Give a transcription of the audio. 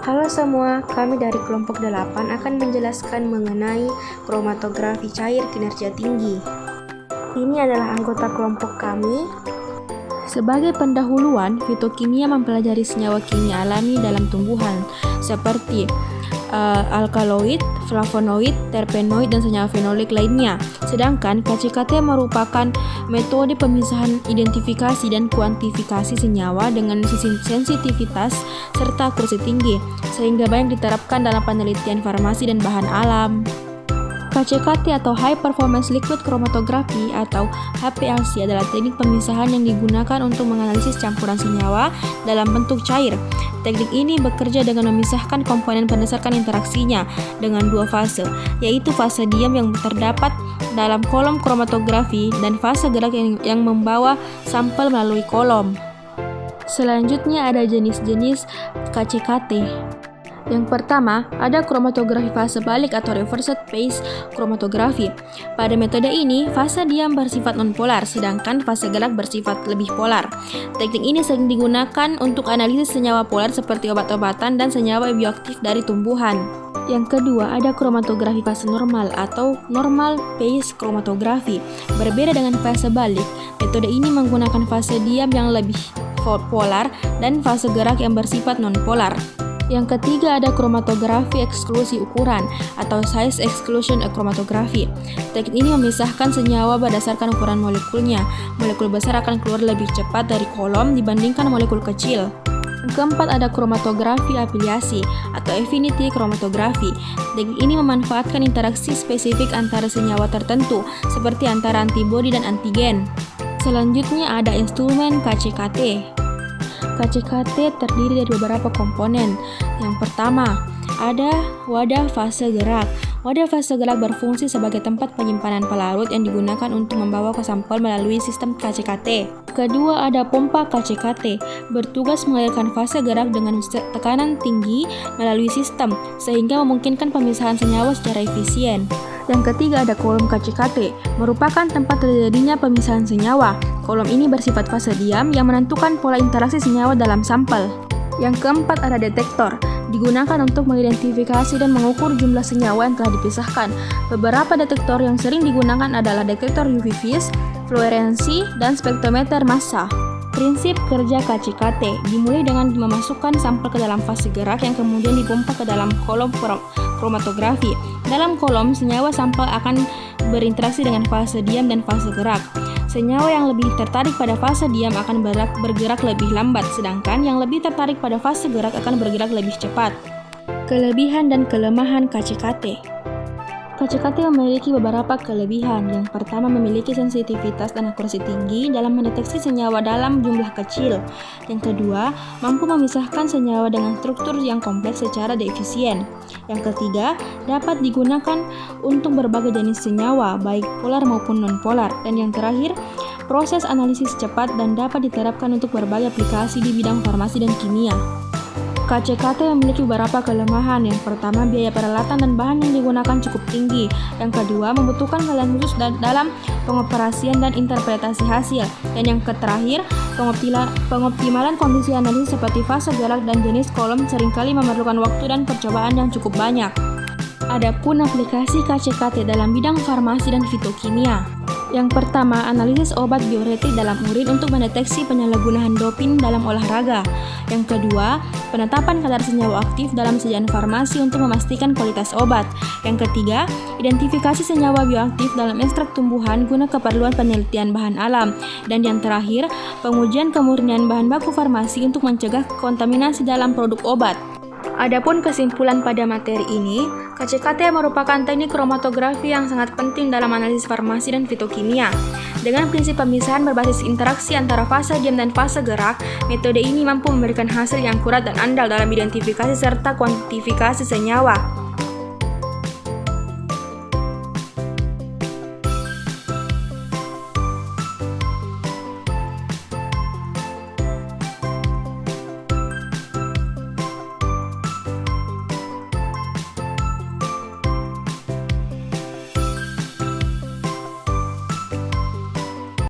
Halo semua, kami dari kelompok 8 akan menjelaskan mengenai kromatografi cair kinerja tinggi. Ini adalah anggota kelompok kami. Sebagai pendahuluan, fitokimia mempelajari senyawa kimia alami dalam tumbuhan seperti alkaloid, flavonoid, terpenoid, dan senyawa fenolik lainnya. Sedangkan KCKT merupakan metode pemisahan identifikasi dan kuantifikasi senyawa dengan sensitivitas serta akurasi tinggi, sehingga banyak diterapkan dalam penelitian farmasi dan bahan alam. KCKT atau High Performance Liquid Chromatography atau HPLC adalah teknik pemisahan yang digunakan untuk menganalisis campuran senyawa dalam bentuk cair. Teknik ini bekerja dengan memisahkan komponen berdasarkan interaksinya dengan dua fase, yaitu fase diam yang terdapat dalam kolom kromatografi dan fase gerak yang membawa sampel melalui kolom. Selanjutnya ada jenis-jenis KCKT. Yang pertama, ada kromatografi fase balik atau reversed phase kromatografi. Pada metode ini, fase diam bersifat nonpolar, sedangkan fase gerak bersifat lebih polar. Teknik ini sering digunakan untuk analisis senyawa polar seperti obat-obatan dan senyawa bioaktif dari tumbuhan. Yang kedua, ada kromatografi fase normal atau normal phase kromatografi. Berbeda dengan fase balik, metode ini menggunakan fase diam yang lebih polar dan fase gerak yang bersifat nonpolar. Yang ketiga ada kromatografi eksklusi ukuran atau size exclusion chromatography. Teknik ini memisahkan senyawa berdasarkan ukuran molekulnya. Molekul besar akan keluar lebih cepat dari kolom dibandingkan molekul kecil. Yang keempat ada kromatografi afiliasi atau affinity chromatography. Teknik ini memanfaatkan interaksi spesifik antara senyawa tertentu seperti antara antibodi dan antigen. Selanjutnya ada instrumen KCKT. KCKT terdiri dari beberapa komponen. Yang pertama, ada wadah fase gerak. Wadah fase gerak berfungsi sebagai tempat penyimpanan pelarut yang digunakan untuk membawa ke sampel melalui sistem KCKT. Kedua, ada pompa KCKT, bertugas mengalirkan fase gerak dengan tekanan tinggi melalui sistem, sehingga memungkinkan pemisahan senyawa secara efisien. Yang ketiga ada kolom KCKT, merupakan tempat terjadinya pemisahan senyawa. Kolom ini bersifat fase diam yang menentukan pola interaksi senyawa dalam sampel. Yang keempat ada detektor, digunakan untuk mengidentifikasi dan mengukur jumlah senyawa yang telah dipisahkan. Beberapa detektor yang sering digunakan adalah detektor UV vis, fluoresensi, dan spektrometer massa. Prinsip kerja KCKT dimulai dengan memasukkan sampel ke dalam fase gerak yang kemudian dipompa ke dalam kolom kromatografi. Dalam kolom, senyawa sampel akan berinteraksi dengan fase diam dan fase gerak. Senyawa yang lebih tertarik pada fase diam akan bergerak lebih lambat, sedangkan yang lebih tertarik pada fase gerak akan bergerak lebih cepat. Kelebihan dan kelemahan KCKT. KCKT memiliki beberapa kelebihan. Yang pertama, memiliki sensitivitas dan akurasi tinggi dalam mendeteksi senyawa dalam jumlah kecil. Yang kedua, mampu memisahkan senyawa dengan struktur yang kompleks secara efisien. Yang ketiga, dapat digunakan untuk berbagai jenis senyawa, baik polar maupun non-polar. Dan yang terakhir, proses analisis cepat dan dapat diterapkan untuk berbagai aplikasi di bidang farmasi dan kimia. KCKT memiliki beberapa kelemahan. Yang pertama, biaya peralatan dan bahan yang digunakan cukup tinggi. Yang kedua, membutuhkan keahlian khusus dalam pengoperasian dan interpretasi hasil. Dan yang terakhir, pengoptimalan kondisi analisis seperti fase gerak dan jenis kolom seringkali memerlukan waktu dan percobaan yang cukup banyak. Adapun aplikasi KCKT dalam bidang farmasi dan fitokimia. Yang pertama, analisis obat diuretik dalam urin untuk mendeteksi penyalahgunaan doping dalam olahraga. Yang kedua, penetapan kadar senyawa aktif dalam sajian farmasi untuk memastikan kualitas obat. Yang ketiga, identifikasi senyawa bioaktif dalam ekstrak tumbuhan guna keperluan penelitian bahan alam. Dan yang terakhir, pengujian kemurnian bahan baku farmasi untuk mencegah kontaminasi dalam produk obat. Adapun kesimpulan pada materi ini, KCKT merupakan teknik kromatografi yang sangat penting dalam analisis farmasi dan fitokimia. Dengan prinsip pemisahan berbasis interaksi antara fase diam dan fase gerak, metode ini mampu memberikan hasil yang akurat dan andal dalam identifikasi serta kuantifikasi senyawa.